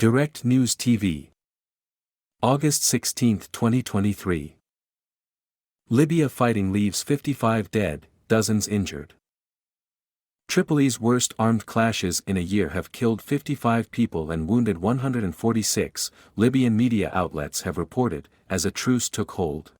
Direct News TV. August 16, 2023. Libya fighting leaves 55 dead, dozens injured. Tripoli's worst armed clashes in a year have killed 55 people and wounded 146, Libyan media outlets have reported, as a truce took hold.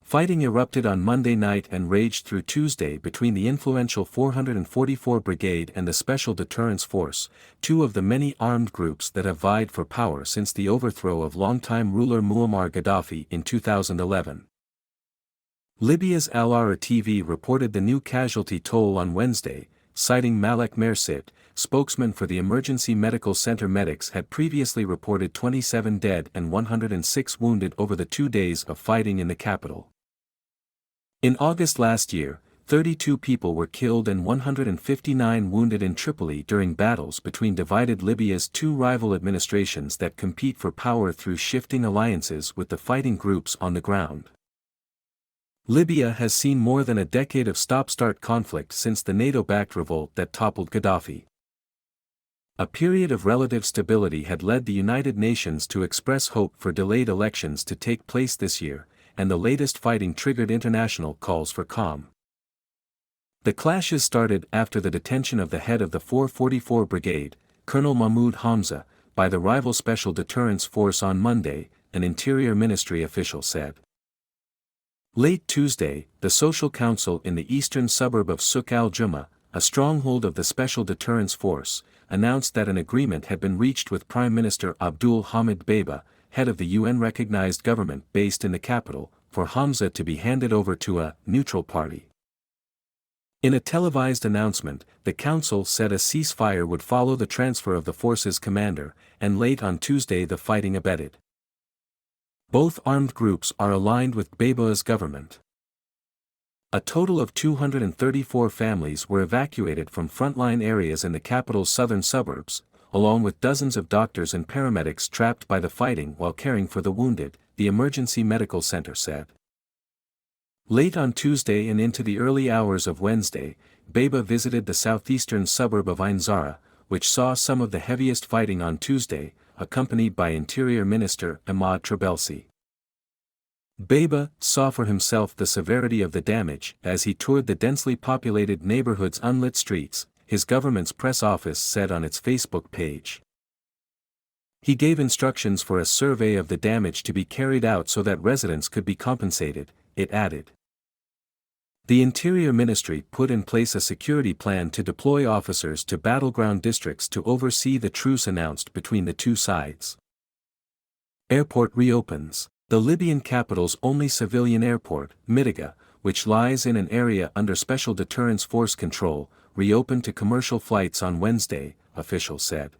Fighting erupted on Monday night and raged through Tuesday between the influential 444 Brigade and the Special Deterrence Force, two of the many armed groups that have vied for power since the overthrow of longtime ruler Muammar Gaddafi in 2011. Libya's Al Ara TV reported the new casualty toll on Wednesday, citing Malek Mersit, spokesman for the Emergency Medical Center. Medics had previously reported 27 dead and 106 wounded over the 2 days of fighting in the capital. In August last year, 32 people were killed and 159 wounded in Tripoli during battles between divided Libya's two rival administrations that compete for power through shifting alliances with the fighting groups on the ground. Libya has seen more than a decade of stop-start conflict since the NATO-backed revolt that toppled Gaddafi. A period of relative stability had led the United Nations to express hope for delayed elections to take place this year, and the latest fighting triggered international calls for calm. The clashes started after the detention of the head of the 444 Brigade, Colonel Mahmoud Hamza, by the rival Special Deterrence Force on Monday, an Interior Ministry official said. Late Tuesday, the Social Council in the eastern suburb of Souk al-Juma, a stronghold of the Special Deterrence Force, announced that an agreement had been reached with Prime Minister Abdul Hamid Dbeibeh, head of the UN-recognized government based in the capital, for Hamza to be handed over to a neutral party. In a televised announcement, the council said a ceasefire would follow the transfer of the force's commander, and late on Tuesday the fighting abated. Both armed groups are aligned with Dbeibeh's government. A total of 234 families were evacuated from frontline areas in the capital's southern suburbs, along with dozens of doctors and paramedics trapped by the fighting while caring for the wounded, the Emergency Medical Center said. Late on Tuesday and into the early hours of Wednesday, Dbeibeh visited the southeastern suburb of Ain Zara, which saw some of the heaviest fighting on Tuesday, accompanied by Interior Minister Ahmad Trabelsi. Dbeibeh saw for himself the severity of the damage as he toured the densely populated neighborhood's unlit streets, his government's press office said on its Facebook page. He gave instructions for a survey of the damage to be carried out so that residents could be compensated, it added. The Interior Ministry put in place a security plan to deploy officers to battleground districts to oversee the truce announced between the two sides. Airport reopens. The Libyan capital's only civilian airport, Mitiga, which lies in an area under Special Deterrence Force control, reopened to commercial flights on Wednesday, officials said.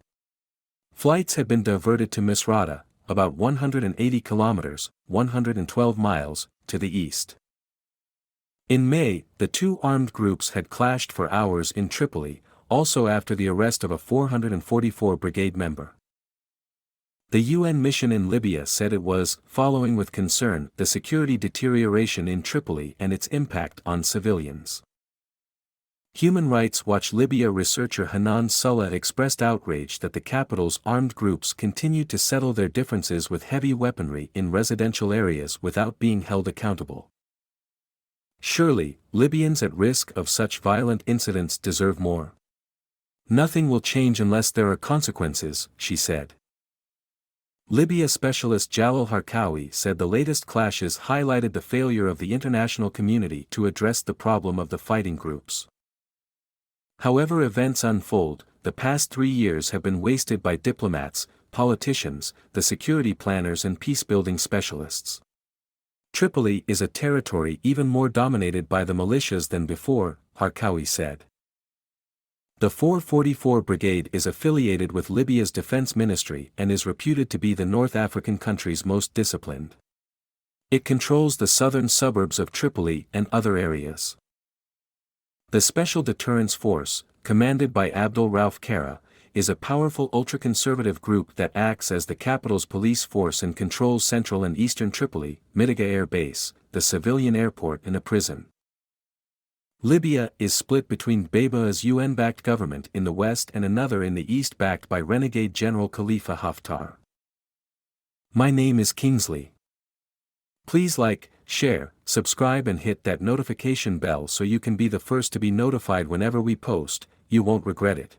Flights had been diverted to Misrata, about 180 kilometers, 112 miles, to the east. In May, the two armed groups had clashed for hours in Tripoli, also after the arrest of a 444 Brigade member. The UN mission in Libya said it was following with concern the security deterioration in Tripoli and its impact on civilians. Human Rights Watch Libya researcher Hanan Sulla expressed outrage that the capital's armed groups continued to settle their differences with heavy weaponry in residential areas without being held accountable. Surely, Libyans at risk of such violent incidents deserve more. Nothing will change unless there are consequences, she said. Libya specialist Jalal Harkawi said the latest clashes highlighted the failure of the international community to address the problem of the fighting groups. However events unfold, the past 3 years have been wasted by diplomats, politicians, the security planners and peacebuilding specialists. Tripoli is a territory even more dominated by the militias than before, Harkawi said. The 444 Brigade is affiliated with Libya's defense ministry and is reputed to be the North African country's most disciplined. It controls the southern suburbs of Tripoli and other areas. The Special Deterrence Force, commanded by Abdul Rauf Kara, is a powerful ultra-conservative group that acts as the capital's police force and controls central and eastern Tripoli, Mitiga Air Base, the civilian airport and a prison. Libya is split between Baba's UN-backed government in the west and another in the east backed by renegade General Khalifa Haftar. My name is Kingsley. Please like, share, subscribe and hit that notification bell so you can be the first to be notified whenever we post. You won't regret it.